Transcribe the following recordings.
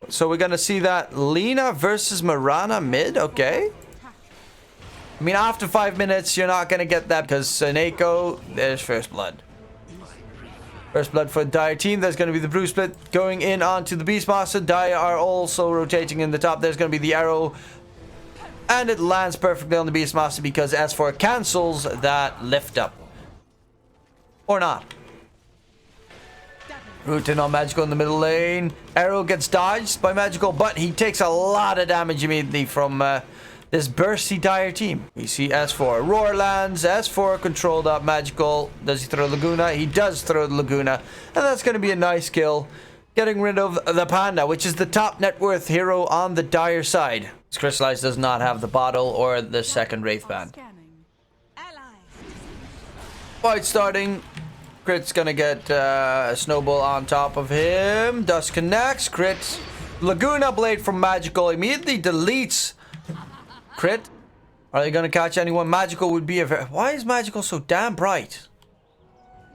So we're gonna see that Lina versus Mirana mid. Okay. I mean, after 5 minutes, you're not gonna get that because Seneko, there's first blood. First blood for the Dire team. There's going to be the Brew Split going in onto the Beastmaster. Dire are also rotating in the top. There's going to be the arrow. And it lands perfectly on the Beastmaster because S4 cancels that lift up. Or not. Root in on Magical in the middle lane. Arrow gets dodged by Magical, but he takes a lot of damage immediately from this bursty Dire team. We see S4. Roar lands. S4 controlled up Magical. Does he throw Laguna? He does throw the Laguna. And that's going to be a nice kill. Getting rid of the Panda, which is the top net worth hero on the Dire side. Crystallized does not have the bottle or the second Wraith Band. Fight starting. Crit's going to get a snowball on top of him. Dust connects. Crit. Laguna Blade from Magical immediately deletes Crit. Are they going to catch anyone? Magical would be a very... Why is Magical so damn bright?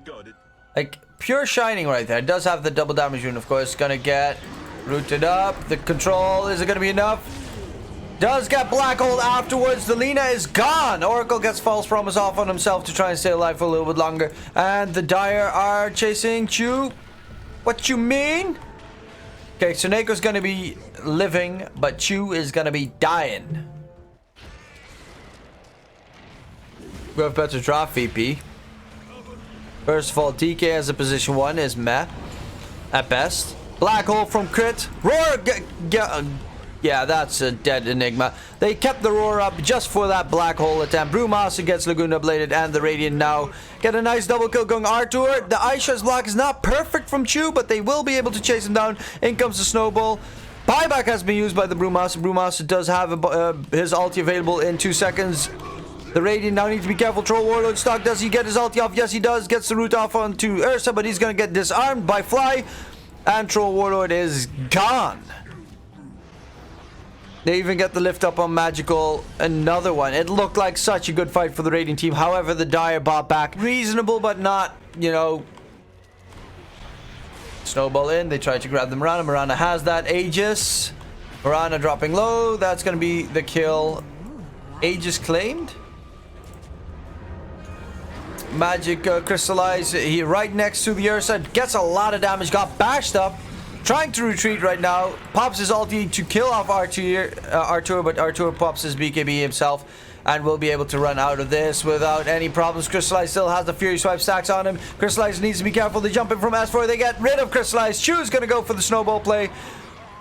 Got it. Like, pure shining right there. It does have the double damage rune, of course. Going to get rooted up. The control, is it going to be enough? Does get Black Hole afterwards. The Lina is gone. Oracle gets False Promise off on himself to try and stay alive for a little bit longer. And the Dire are chasing Chu. What you mean? Okay, Suneko's going to be living, but Chu is going to be dying. We have better drop VP. First of all, DK as a position 1 is meh. At best. Black Hole from Crit. Roar! Yeah, that's a dead Enigma. They kept the Roar up just for that Black Hole attempt. Brewmaster gets Laguna Bladed and the Radiant now get a nice double kill going Artur. The Ice Shards block is not perfect from Chu, but they will be able to chase him down. In comes the Snowball. Buyback has been used by the Brewmaster. Brewmaster does have his ulti available in 2 seconds. The Radiant now needs to be careful. Troll Warlord stock. Does he get his ulti off? Yes, he does. Gets the root off onto Ursa, but he's going to get disarmed by Fly. And Troll Warlord is gone. They even get the lift up on Magical. Another one. It looked like such a good fight for the Radiant team. However, the Dire bought back. Reasonable, but not, you know... Snowball in. They try to grab the Mirana. Mirana has that. Aegis. Mirana dropping low. That's going to be the kill. Aegis claimed. Magic crystallized. He right next to the Ursa. Gets a lot of damage. Got bashed up. Trying to retreat right now. Pops his ulti to kill off Artur, but Artur pops his BKB himself and will be able to run out of this without any problems. Crystallize still has the Fury Swipe stacks on him. Crystallize needs to be careful. They jump in from S4. They get rid of Crystallize. Chu's going to go for the snowball play.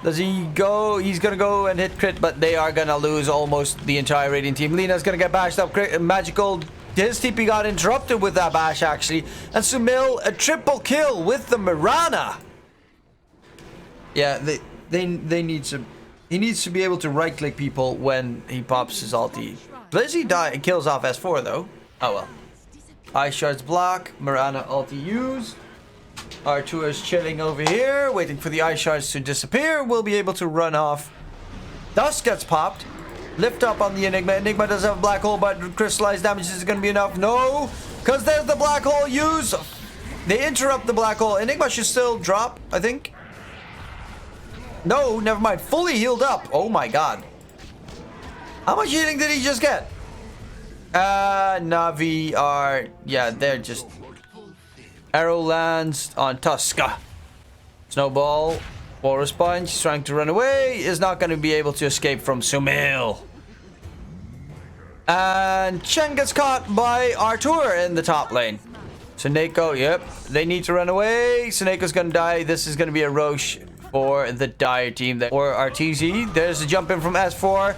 Does he go? He's going to go and hit Crit, but they are going to lose almost the entire Radiant team. Lina's going to get bashed up. Magical. His TP got interrupted with that bash, actually. And Sumil, a triple kill with the Mirana. Yeah, they need to... He needs to be able to right-click people when he pops his ulti. Blizzy kills off S4, though. Oh, well. Ice Shards block. Mirana ulti used. Artur is chilling over here, waiting for the Ice Shards to disappear. We'll be able to run off. Dust gets popped. Lift up on the Enigma. Enigma does have a Black Hole, but crystallized damage is going to be enough. No, because there's the Black Hole used. They interrupt the Black Hole. Enigma should still drop, I think. No, never mind. Fully healed up. Oh my god. How much healing did he just get? Navi are... Yeah, they're just... Arrow lands on Tuska. Snowball. Walrus Punch. He's trying to run away. Is not going to be able to escape from Sumil. And Chen gets caught by Artur in the top lane. Seneko, yep. They need to run away. Seneko's going to die. This is going to be a Roche for the Dire team. Or RTZ. There's a jump in from S4.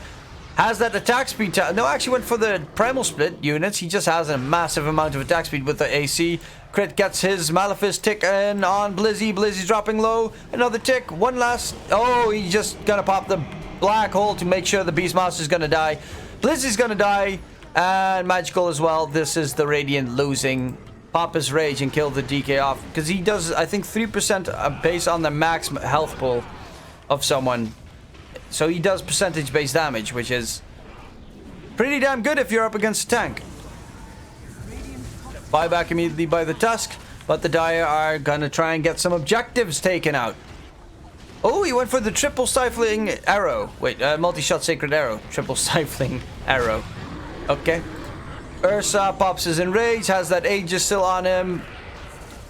Has that attack speed. No, actually went for the Primal Split units. He just has a massive amount of attack speed with the AC. Crit gets his Malefice tick in on Blizzy. Blizzy's dropping low. Another tick. One last. Oh, he's just going to pop the Black Hole to make sure the Beastmaster's going to die. Blizzy's going to die. And Magical as well. This is the Radiant losing. Pop his Rage and kill the DK off. Because he does, I think, 3% based on the max health pool of someone. So he does percentage-based damage, which is pretty damn good if you're up against a tank. Buyback immediately by the Tusk, but the Dire are gonna try and get some objectives taken out. Oh, he went for the triple stifling arrow. Wait, multi-shot sacred arrow. Triple stifling arrow. Okay. Ursa pops his enrage, has that Aegis still on him.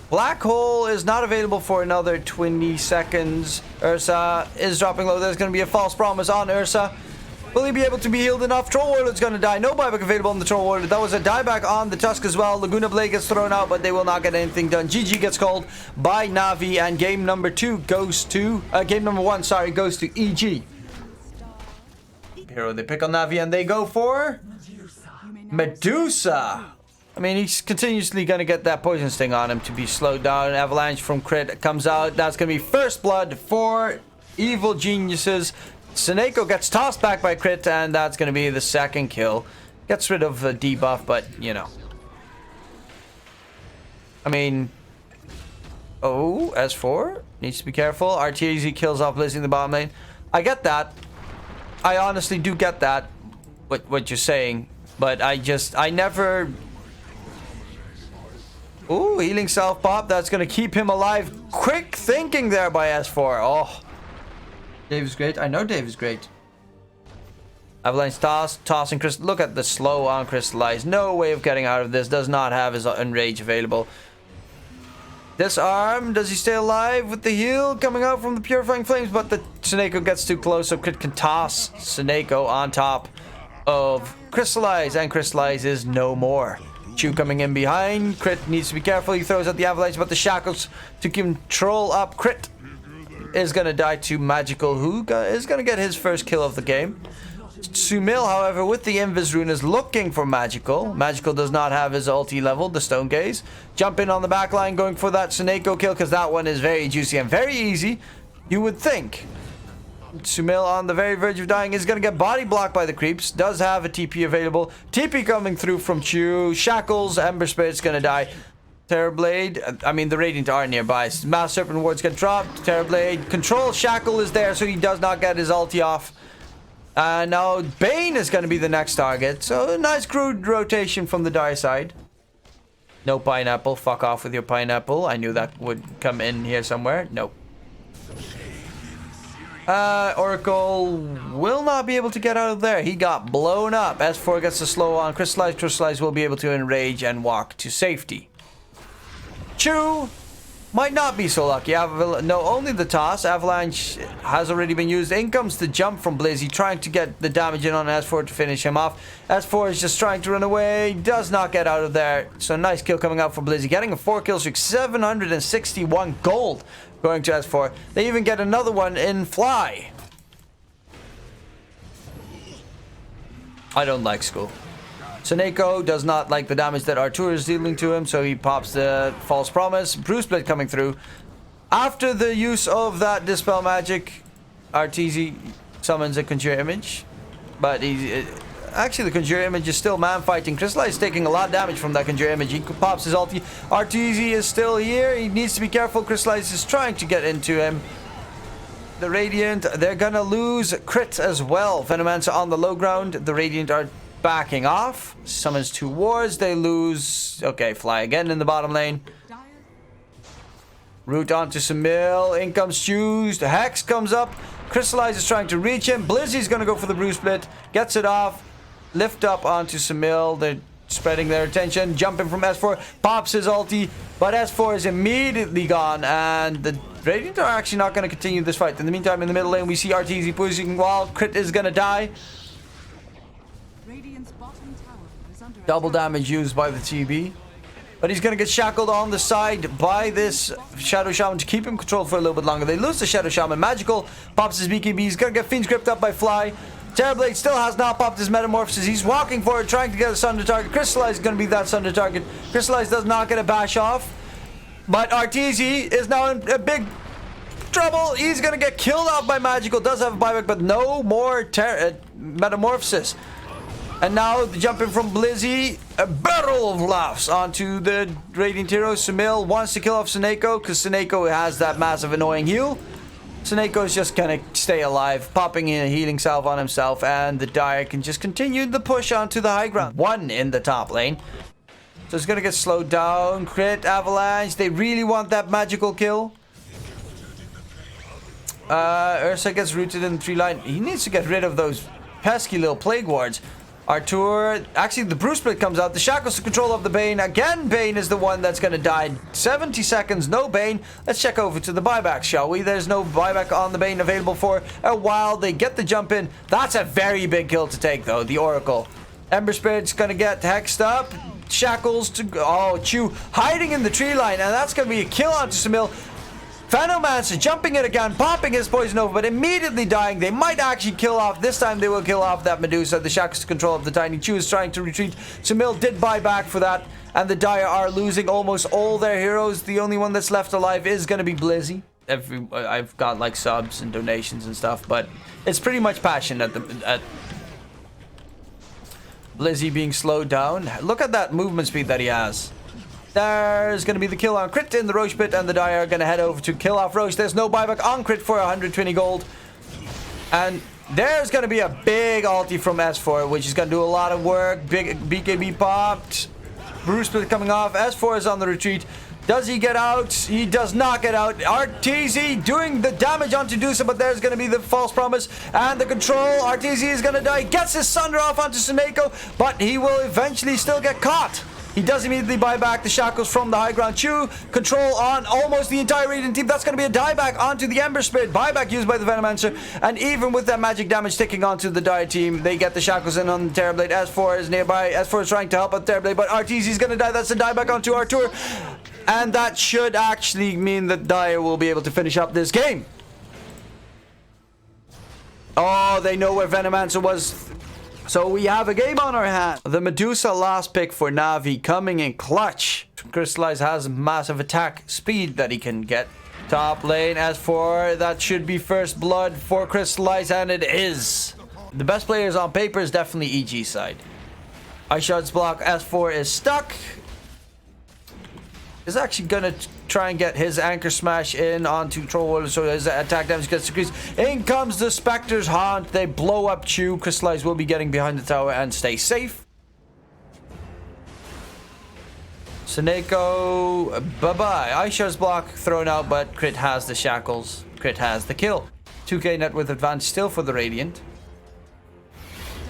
Black hole is not available for another 20 seconds. Ursa is dropping low. There's going to be a false promise on Ursa. Will he be able to be healed enough? Troll Warlord's going to die. No buyback available on the Troll Warlord. That was a dieback on the Tusk as well. Laguna Blade gets thrown out, but they will not get anything done. GG gets called by Navi, and game number 2 goes to... game number 1, sorry, goes to EG. Hero, they pick on Navi, and they go for... Medusa. I mean, he's continuously going to get that poison sting on him to be slowed down. Avalanche from crit comes out. That's going to be first blood for Evil Geniuses. Seneko gets tossed back by crit, and that's going to be the second kill. Gets rid of the debuff, but, you know. I mean... Oh, S4 needs to be careful. RTZ kills off Blizzy in the bottom lane. I get that. I honestly do get that, what you're saying. But I never... Ooh, healing self pop. That's going to keep him alive. Quick thinking there by S4. Oh. Dave is great. I know Dave is great. Avalanche tossing Crystal. Look at the slow on Crystallize. No way of getting out of this. Does not have his Enrage available. Disarm. Does he stay alive with the heal coming out from the Purifying Flames? But the Seneko gets too close, so Crit can toss Seneko on top of Crystallize. And Crystallize is no more. Chew coming in behind. Crit needs to be careful. He throws out the Avalanche, but the Shackles to control up. Crit is going to die to Magical, who is going to get his first kill of the game. Sumil, however, with the Invis rune is looking for Magical. Magical does not have his ulti level, the Stone Gaze. Jump in on the back line, going for that Seneko kill, because that one is very juicy and very easy, you would think. Sumil on the very verge of dying is going to get body blocked by the creeps. Does have a TP available. TP coming through from Chew. Shackles, Ember Spirit's going to die. Terrorblade, I mean the Radiant are nearby. Mass Serpent wards get dropped. Terrorblade, control Shackle is there, so he does not get his ulti off. And now Bane is going to be the next target. So a nice crude rotation from the Dire side. No pineapple. Fuck off with your pineapple. I knew that would come in here somewhere. Nope. Oracle will not be able to get out of there. He got blown up. S4 gets the slow on. Crystallize. Crystallize will be able to enrage and walk to safety. Chew might not be so lucky. No, only the toss. Avalanche has already been used. In comes the jump from Blizzy, trying to get the damage in on S4 to finish him off. S4 is just trying to run away. Does not get out of there. So nice kill coming out for Blizzy. Getting a 4-kill streak. 761 gold going to S4. They even get another one in Fly. I don't like school. Seneko does not like the damage that Artur is dealing to him, so he pops the false promise. Bruce Blade coming through. After the use of that Dispel Magic, RTZ summons a Conjure Image. But actually the Conjure Image is still man fighting. Crystallize is taking a lot of damage from that Conjure Image. He pops his ulti. RTZ is still here. He needs to be careful. Crystallize is trying to get into him. The Radiant, they're gonna lose crit as well. Venomancer on the low ground. The Radiant are backing off. Summons 2 wards. They lose. Okay, Fly again in the bottom lane. Root onto Samil. In comes Shoes. The Hex comes up. Crystallize is trying to reach him. Blizzy's going to go for the Bruce Split. Gets it off. Lift up onto Samil. They're spreading their attention. Jumping from S4. Pops his ulti. But S4 is immediately gone. And the Radiant are actually not going to continue this fight. In the meantime, in the middle lane, we see RTZ pushing while Crit is going to die. Double damage used by the TB. But he's going to get shackled on the side by this Shadow Shaman to keep him controlled for a little bit longer. They lose the Shadow Shaman. Magical pops his BKB. He's going to get Fiend's Grip up by Fly. Terrorblade still has not popped his Metamorphosis. He's walking for it, trying to get a Sunder target. Crystallize is going to be that Sunder target. Crystallize does not get a bash off. But RTZ is now in a big trouble. He's going to get killed off by Magical. Does have a buyback, but no more Metamorphosis. And now the jumping from Blizzy, a barrel of laughs onto the Radiant hero. Samil wants to kill off Seneko because Seneko has that massive annoying heal. Seneko is just gonna stay alive, popping in a healing salve on himself, and the Dire can just continue the push onto the high ground. 1 in the top lane. So it's gonna get slowed down. Crit, Avalanche, they really want that magical kill. Ursa gets rooted in the tree line. He needs to get rid of those pesky little plague wards. Artur, actually the Bruce Split comes out. The Shackles to control of the Bane. Again, Bane is the one that's going to die. 70 seconds, no Bane. Let's check over to the buyback, shall we? There's no buyback on the Bane available for a while. They get the jump in. That's a very big kill to take, though. The Oracle. Ember Spirit's going to get hexed up. Shackles to... Oh, Chew hiding in the tree line. And that's going to be a kill onto Samil. Venomancer jumping it again, popping his poison over, but immediately dying. They might actually kill off. This time they will kill off that Medusa. The Shackles to control of the Tiny Chew is trying to retreat. Samil did buy back for that. And the Dire are losing almost all their heroes. The only one that's left alive is going to be Blizzy. I've got like subs and donations and stuff, but it's pretty much passion at Blizzy being slowed down. Look at that movement speed that he has. There's going to be the kill on Crit in the Roche pit, and the Dire are going to head over to kill off Roche. There's no buyback on Crit for 120 gold. And there's going to be a big ulti from S4, which is going to do a lot of work. Big BKB popped. Bruce Split coming off. S4 is on the retreat. Does he get out? He does not get out. RTZ doing the damage onto Dusa, but there's going to be the false promise and the control. RTZ is going to die. Gets his Sunder off onto Suneko, but he will eventually still get caught. He does immediately buy back the Shackles from the high ground. Chew, control on almost the entire Radiant team. That's going to be a dieback onto the Ember Spirit. Buyback used by the Venomancer. And even with that magic damage ticking onto the Dire team, they get the Shackles in on the Terrorblade. S4 is nearby. S4 is trying to help out Terrorblade, but RTZ is going to die. That's a dieback onto Artur. And that should actually mean that Dire will be able to finish up this game. Oh, they know where Venomancer was. So we have a game on our hands. The Medusa last pick for Navi coming in clutch. Crystallize has massive attack speed that he can get. Top lane, as for that should be first blood for Crystallize, and it is. The best players on paper is definitely EG side. Ishard's block, S4 is stuck. Is actually gonna try and get his anchor smash in onto Troll, so his attack damage gets decreased. In comes the Spectre's Haunt. They blow up Chew. Crystallize will be getting behind the tower and stay safe. Suneko, bye-bye. Aisha's block thrown out, but Crit has the Shackles. Crit has the kill. 2k net worth advantage still for the Radiant.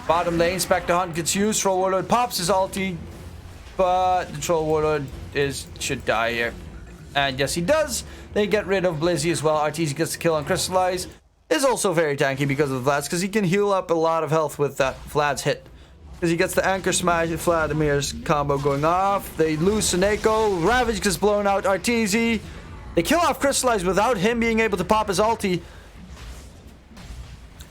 Bottom lane, Spectre Hunt gets used. Troll Warlord pops his ulti, but the Troll Warlord should die here. And yes, he does. They get rid of Blizzy as well. RTZ gets the kill on Crystallize. Is also very tanky because of Vlad's, because he can heal up a lot of health with that Vlad's hit. Because he gets the anchor smash, Vladimir's combo going off. They lose Suneko. Ravage gets blown out. RTZ. They kill off Crystallize without him being able to pop his ulti.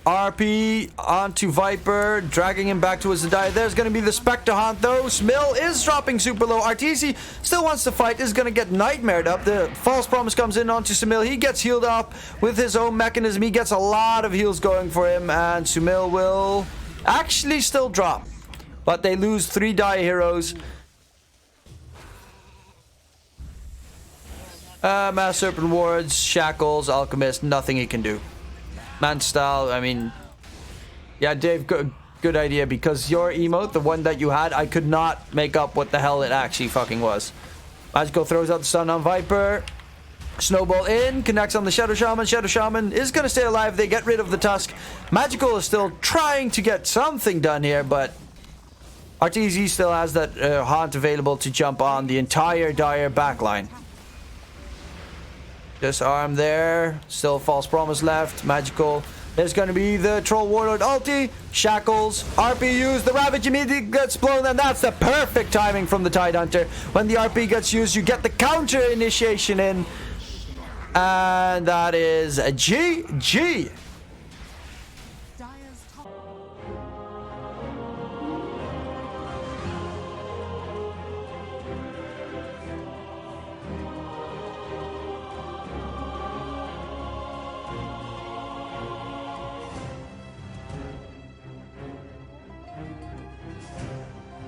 RP onto Viper, dragging him back towards the die. There's going to be the Spectre Haunt though. Smill is dropping super low. RTZ still wants to fight, is going to get nightmared up. The false promise comes in onto Sumil. He gets healed up with his own mechanism. He gets a lot of heals going for him, and Sumil will actually still drop. But they lose 3 die heroes. Mass Serpent Wards, Shackles, Alchemist, nothing he can do. Man style, I mean, yeah, Dave, good idea, because your emote, the one that you had, I could not make up what the hell it actually fucking was. Magical throws out the stun on Viper. Snowball in, connects on the Shadow Shaman. Shadow Shaman is going to stay alive. They get rid of the Tusk. Magical is still trying to get something done here, but RTZ still has that Haunt available to jump on the entire Dire backline. Disarm there. Still false promise left. Magical. There's going to be the Troll Warlord ulti. Shackles. RP used. The Ravage immediately gets blown. And that's the perfect timing from the Tidehunter. When the RP gets used, you get the counter initiation in. And that is a GG.